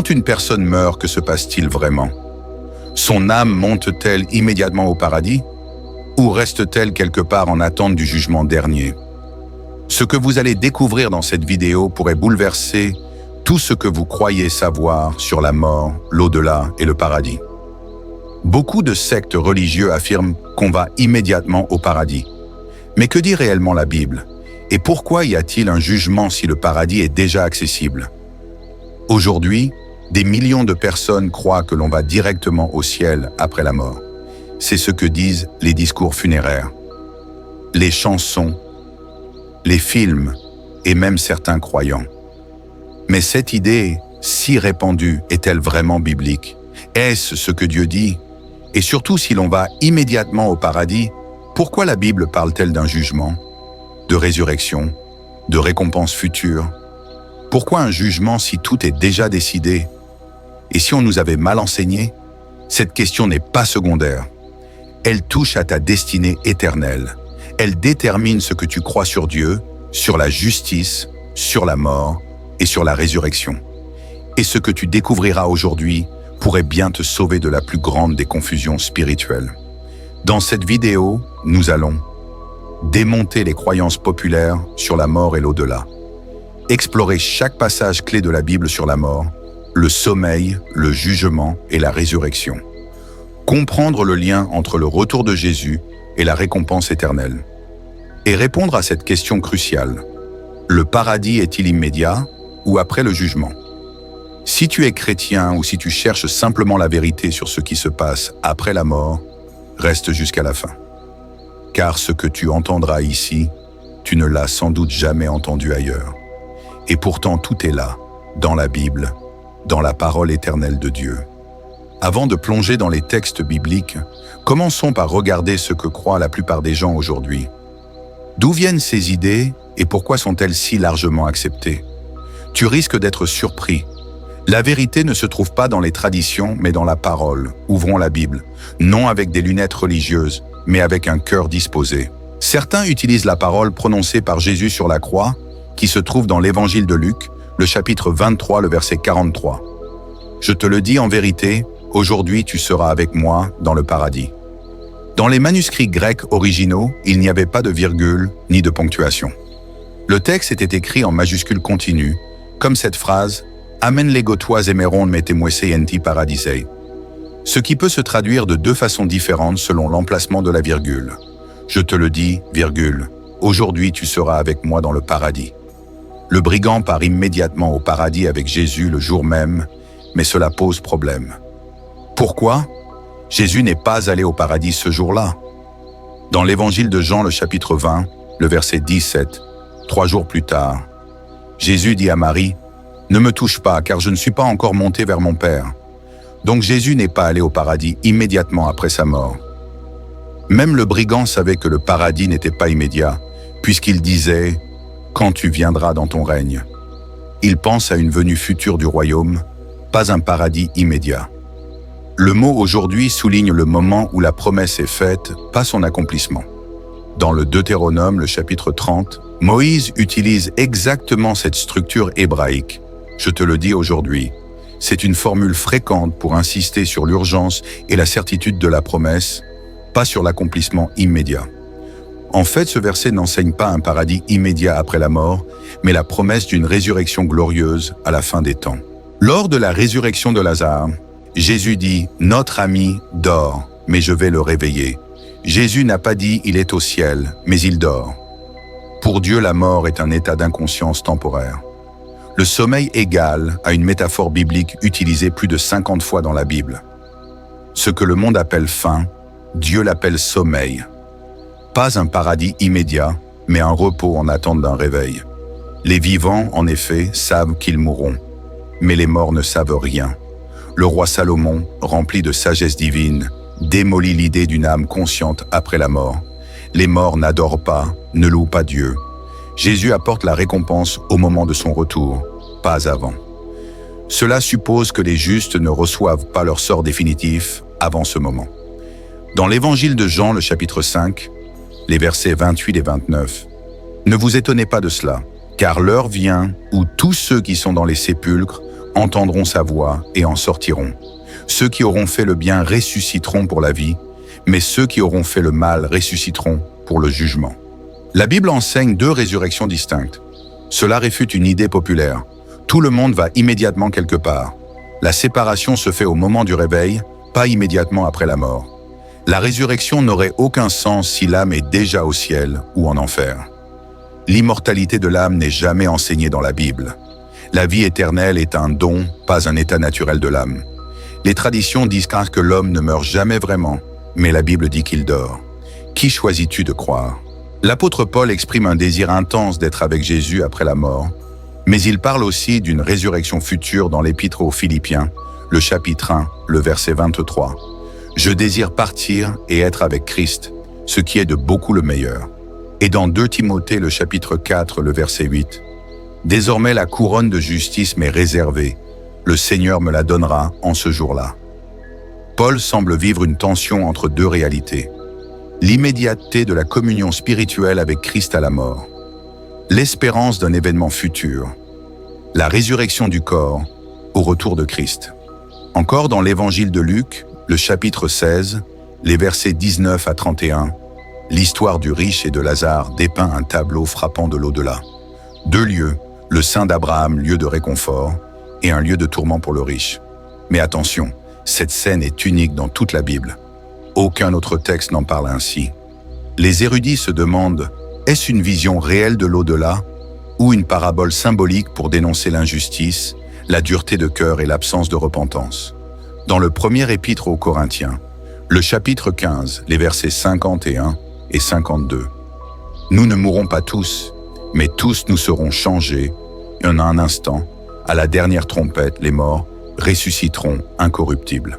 Quand une personne meurt, que se passe-t-il vraiment? Son âme monte-t-elle immédiatement au paradis? Ou reste-t-elle quelque part en attente du jugement dernier? Ce que vous allez découvrir dans cette vidéo pourrait bouleverser tout ce que vous croyez savoir sur la mort, l'au-delà et le paradis. Beaucoup de sectes religieuses affirment qu'on va immédiatement au paradis. Mais que dit réellement la Bible? Et pourquoi y a-t-il un jugement si le paradis est déjà accessible? Aujourd'hui, des millions de personnes croient que l'on va directement au ciel après la mort. C'est ce que disent les discours funéraires, les chansons, les films et même certains croyants. Mais cette idée si répandue est-elle vraiment biblique? Est-ce ce que Dieu dit? Et surtout, si l'on va immédiatement au paradis, pourquoi la Bible parle-t-elle d'un jugement, de résurrection, de récompense future? Pourquoi un jugement si tout est déjà décidé? Et si on nous avait mal enseigné? Cette question n'est pas secondaire. Elle touche à ta destinée éternelle. Elle détermine ce que tu crois sur Dieu, sur la justice, sur la mort et sur la résurrection. Et ce que tu découvriras aujourd'hui pourrait bien te sauver de la plus grande des confusions spirituelles. Dans cette vidéo, nous allons démonter les croyances populaires sur la mort et l'au-delà, explorer chaque passage clé de la Bible sur la mort, le sommeil, le jugement et la résurrection, comprendre le lien entre le retour de Jésus et la récompense éternelle, et répondre à cette question cruciale: le paradis est-il immédiat ou après le jugement? Si tu es chrétien ou si tu cherches simplement la vérité sur ce qui se passe après la mort, reste jusqu'à la fin. Car ce que tu entendras ici, tu ne l'as sans doute jamais entendu ailleurs. Et pourtant tout est là, dans la Bible, dans la parole éternelle de Dieu. Avant de plonger dans les textes bibliques, commençons par regarder ce que croient la plupart des gens aujourd'hui. D'où viennent ces idées et pourquoi sont-elles si largement acceptées? Tu risques d'être surpris. La vérité ne se trouve pas dans les traditions, mais dans la parole. Ouvrons la Bible, non avec des lunettes religieuses, mais avec un cœur disposé. Certains utilisent la parole prononcée par Jésus sur la croix, qui se trouve dans l'évangile de Luc, le chapitre 23, le verset 43. Je te le dis en vérité, aujourd'hui tu seras avec moi dans le paradis. Dans les manuscrits grecs originaux, il n'y avait pas de virgule ni de ponctuation. Le texte était écrit en majuscule continue, comme cette phrase « Amen legotois emeron metemueseienti paradisei », ce qui peut se traduire de deux façons différentes selon l'emplacement de la virgule. Je te le dis, virgule, aujourd'hui tu seras avec moi dans le paradis. Le brigand part immédiatement au paradis avec Jésus le jour même, mais cela pose problème. Pourquoi? Jésus n'est pas allé au paradis ce jour-là. Dans l'évangile de Jean, le chapitre 20, le verset 17, 3 jours plus tard, Jésus dit à Marie: « Ne me touche pas, car je ne suis pas encore monté vers mon Père. » Donc Jésus n'est pas allé au paradis immédiatement après sa mort. Même le brigand savait que le paradis n'était pas immédiat, puisqu'il disait « Quand tu viendras dans ton règne ». Il pense à une venue future du royaume, pas un paradis immédiat. Le mot « aujourd'hui » souligne le moment où la promesse est faite, pas son accomplissement. Dans le Deutéronome, le chapitre 30, Moïse utilise exactement cette structure hébraïque. Je te le dis aujourd'hui. C'est une formule fréquente pour insister sur l'urgence et la certitude de la promesse, pas sur l'accomplissement immédiat. En fait, ce verset n'enseigne pas un paradis immédiat après la mort, mais la promesse d'une résurrection glorieuse à la fin des temps. Lors de la résurrection de Lazare, Jésus dit « Notre ami dort, mais je vais le réveiller ». Jésus n'a pas dit « Il est au ciel », mais il dort. Pour Dieu, la mort est un état d'inconscience temporaire. Le sommeil égal à une métaphore biblique utilisée plus de 50 fois dans la Bible. Ce que le monde appelle faim, Dieu l'appelle sommeil. Pas un paradis immédiat, mais un repos en attente d'un réveil. Les vivants, en effet, savent qu'ils mourront, mais les morts ne savent rien. Le roi Salomon, rempli de sagesse divine, démolit l'idée d'une âme consciente après la mort. Les morts n'adorent pas, ne louent pas Dieu. Jésus apporte la récompense au moment de son retour, pas avant. Cela suppose que les justes ne reçoivent pas leur sort définitif avant ce moment. Dans l'évangile de Jean, le chapitre 5, les versets 28 et 29, « Ne vous étonnez pas de cela, car l'heure vient où tous ceux qui sont dans les sépulcres entendront sa voix et en sortiront. Ceux qui auront fait le bien ressusciteront pour la vie, mais ceux qui auront fait le mal ressusciteront pour le jugement. La Bible enseigne 2 résurrections distinctes. Cela réfute une idée populaire. Tout le monde va immédiatement quelque part. La séparation se fait au moment du réveil, pas immédiatement après la mort. La résurrection n'aurait aucun sens si l'âme est déjà au ciel ou en enfer. L'immortalité de l'âme n'est jamais enseignée dans la Bible. La vie éternelle est un don, pas un état naturel de l'âme. Les traditions disent que l'homme ne meurt jamais vraiment, mais la Bible dit qu'il dort. Qui choisis-tu de croire? L'apôtre Paul exprime un désir intense d'être avec Jésus après la mort, mais il parle aussi d'une résurrection future dans l'épître aux Philippiens, le chapitre 1, le verset 23. « Je désire partir et être avec Christ, ce qui est de beaucoup le meilleur. » Et dans 2 Timothée, le chapitre 4, le verset 8. « Désormais la couronne de justice m'est réservée, le Seigneur me la donnera en ce jour-là. » Paul semble vivre une tension entre 2 réalités. L'immédiateté de la communion spirituelle avec Christ à la mort, l'espérance d'un événement futur, la résurrection du corps au retour de Christ. Encore dans l'évangile de Luc, le chapitre 16, les versets 19 à 31, l'histoire du riche et de Lazare dépeint un tableau frappant de l'au-delà. 2 lieux, le sein d'Abraham, lieu de réconfort, et un lieu de tourment pour le riche. Mais attention, cette scène est unique dans toute la Bible. Aucun autre texte n'en parle ainsi. Les érudits se demandent, est-ce une vision réelle de l'au-delà ou une parabole symbolique pour dénoncer l'injustice, la dureté de cœur et l'absence de repentance? Dans le premier épître aux Corinthiens, le chapitre 15, les versets 51 et 52. Nous ne mourrons pas tous, mais tous nous serons changés, en un instant, à la dernière trompette, les morts ressusciteront incorruptibles.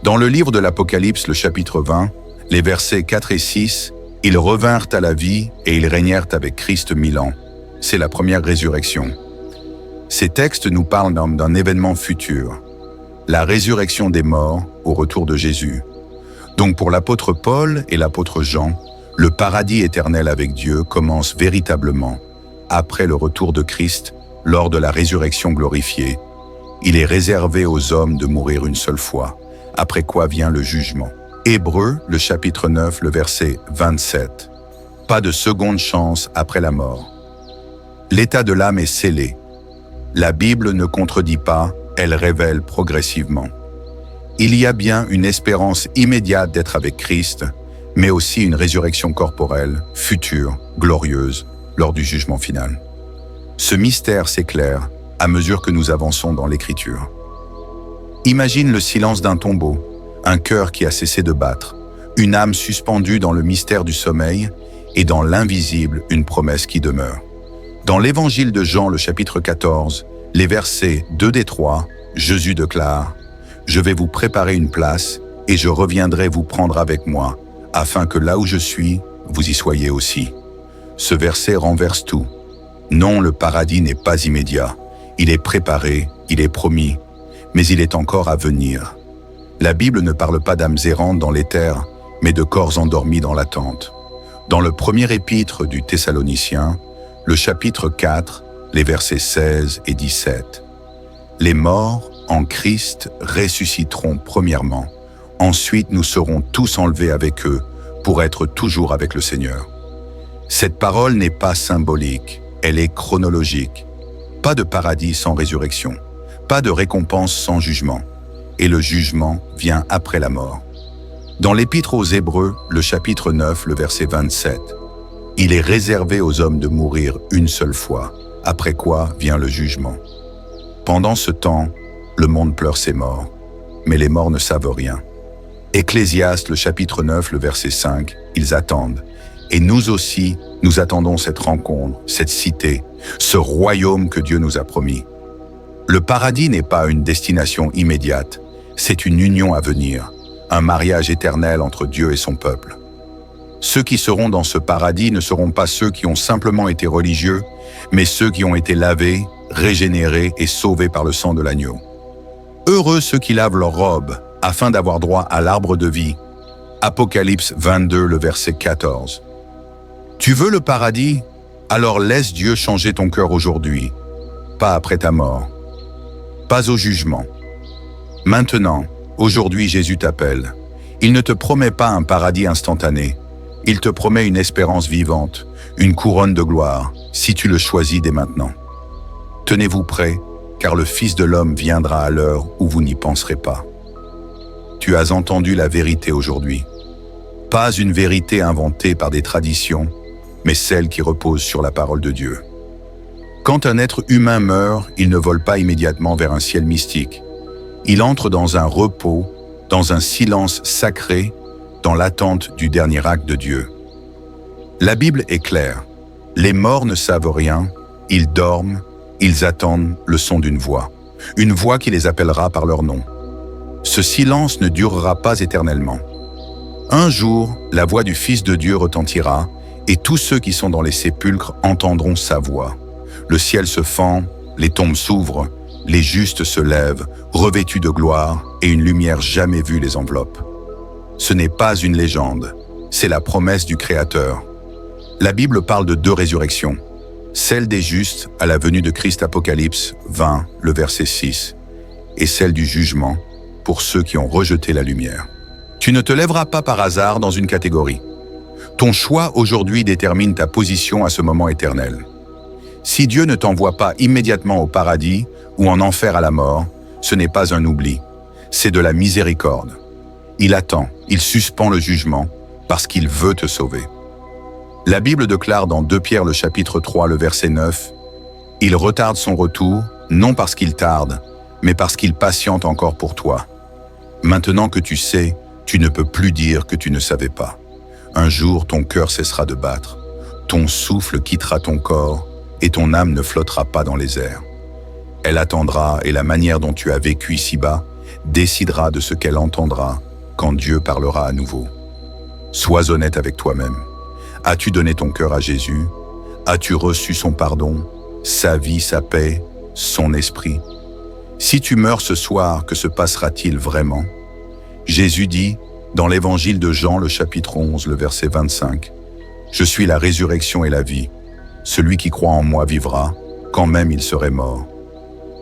Dans le livre de l'Apocalypse, le chapitre 20, les versets 4 et 6, ils revinrent à la vie et ils régnèrent avec Christ 1000 ans. C'est la première résurrection. Ces textes nous parlent d'un événement futur, la résurrection des morts au retour de Jésus. Donc pour l'apôtre Paul et l'apôtre Jean, le paradis éternel avec Dieu commence véritablement après le retour de Christ lors de la résurrection glorifiée. Il est réservé aux hommes de mourir une seule fois, après quoi vient le jugement. Hébreux, le chapitre 9, le verset 27. Pas de seconde chance après la mort. L'état de l'âme est scellé. La Bible ne contredit pas, elle révèle progressivement. Il y a bien une espérance immédiate d'être avec Christ, mais aussi une résurrection corporelle, future, glorieuse, lors du jugement final. Ce mystère s'éclaire à mesure que nous avançons dans l'Écriture. Imagine le silence d'un tombeau, un cœur qui a cessé de battre, une âme suspendue dans le mystère du sommeil et dans l'invisible une promesse qui demeure. Dans l'évangile de Jean, le chapitre 14, les versets 2 et 3, Jésus déclare « Je vais vous préparer une place et je reviendrai vous prendre avec moi, afin que là où je suis, vous y soyez aussi. » Ce verset renverse tout. Non, le paradis n'est pas immédiat. Il est préparé, il est promis, mais il est encore à venir. La Bible ne parle pas d'âmes errantes dans l'éther, mais de corps endormis dans l'attente. Dans le premier épître du Thessaloniciens, le chapitre 4, les versets 16 et 17. Les morts en Christ ressusciteront premièrement. Ensuite, nous serons tous enlevés avec eux pour être toujours avec le Seigneur. Cette parole n'est pas symbolique, elle est chronologique. Pas de paradis sans résurrection, pas de récompense sans jugement. Et le jugement vient après la mort. Dans l'Épître aux Hébreux, le chapitre 9, le verset 27, « Il est réservé aux hommes de mourir une seule fois, après quoi vient le jugement. » Pendant ce temps, le monde pleure ses morts, mais les morts ne savent rien. Ecclésiaste, le chapitre 9, le verset 5, ils attendent. Et nous aussi, nous attendons cette rencontre, cette cité, ce royaume que Dieu nous a promis. Le paradis n'est pas une destination immédiate, c'est une union à venir, un mariage éternel entre Dieu et son peuple. Ceux qui seront dans ce paradis ne seront pas ceux qui ont simplement été religieux, mais ceux qui ont été lavés, régénérés et sauvés par le sang de l'agneau. Heureux ceux qui lavent leurs robes, afin d'avoir droit à l'arbre de vie. Apocalypse 22, le verset 14. Tu veux le paradis? Alors laisse Dieu changer ton cœur aujourd'hui, pas après ta mort. pas au jugement. Maintenant, aujourd'hui, Jésus t'appelle. Il ne te promet pas un paradis instantané. Il te promet une espérance vivante, une couronne de gloire, si tu le choisis dès maintenant. Tenez-vous prêts, car le Fils de l'homme viendra à l'heure où vous n'y penserez pas. Tu as entendu la vérité aujourd'hui. Pas une vérité inventée par des traditions, mais celle qui repose sur la parole de Dieu. Quand un être humain meurt, il ne vole pas immédiatement vers un ciel mystique. Il entre dans un repos, dans un silence sacré, dans l'attente du dernier acte de Dieu. La Bible est claire. Les morts ne savent rien, ils dorment, ils attendent le son d'une voix qui les appellera par leur nom. Ce silence ne durera pas éternellement. Un jour, la voix du Fils de Dieu retentira, et tous ceux qui sont dans les sépulcres entendront sa voix. Le ciel se fend, les tombes s'ouvrent, les justes se lèvent, revêtus de gloire, et une lumière jamais vue les enveloppe. Ce n'est pas une légende, c'est la promesse du Créateur. La Bible parle de 2 résurrections, celle des justes à la venue de Christ, Apocalypse 20, le verset 6, et celle du jugement pour ceux qui ont rejeté la lumière. Tu ne te lèveras pas par hasard dans une catégorie. Ton choix aujourd'hui détermine ta position à ce moment éternel. Si Dieu ne t'envoie pas immédiatement au paradis ou en enfer à la mort, ce n'est pas un oubli, c'est de la miséricorde. Il attend, il suspend le jugement parce qu'il veut te sauver. La Bible déclare dans 2 Pierre le chapitre 3 le verset 9, « Il retarde son retour, non parce qu'il tarde, mais parce qu'il patiente encore pour toi. Maintenant que tu sais, tu ne peux plus dire que tu ne savais pas. Un jour, ton cœur cessera de battre, ton souffle quittera ton corps et ton âme ne flottera pas dans les airs. Elle attendra et la manière dont tu as vécu ici-bas décidera de ce qu'elle entendra quand Dieu parlera à nouveau. Sois honnête avec toi-même. As-tu donné ton cœur à Jésus? As-tu reçu son pardon, sa vie, sa paix, son esprit? Si tu meurs ce soir, que se passera-t-il vraiment? Jésus dit, dans l'évangile de Jean, le chapitre 11, le verset 25, « Je suis la résurrection et la vie. Celui qui croit en moi vivra, quand même il serait mort. »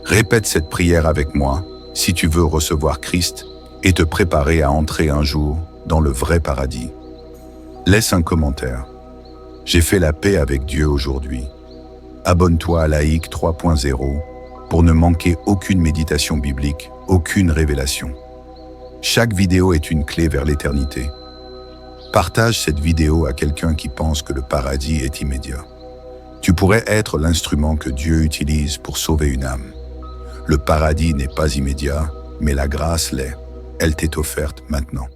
Répète cette prière avec moi, si tu veux recevoir Christ et te préparer à entrer un jour dans le vrai paradis. Laisse un commentaire. J'ai fait la paix avec Dieu aujourd'hui. Abonne-toi à Laïc 3.0 pour ne manquer aucune méditation biblique, aucune révélation. Chaque vidéo est une clé vers l'éternité. Partage cette vidéo à quelqu'un qui pense que le paradis est immédiat. Tu pourrais être l'instrument que Dieu utilise pour sauver une âme. Le paradis n'est pas immédiat, mais la grâce l'est. Elle t'est offerte maintenant.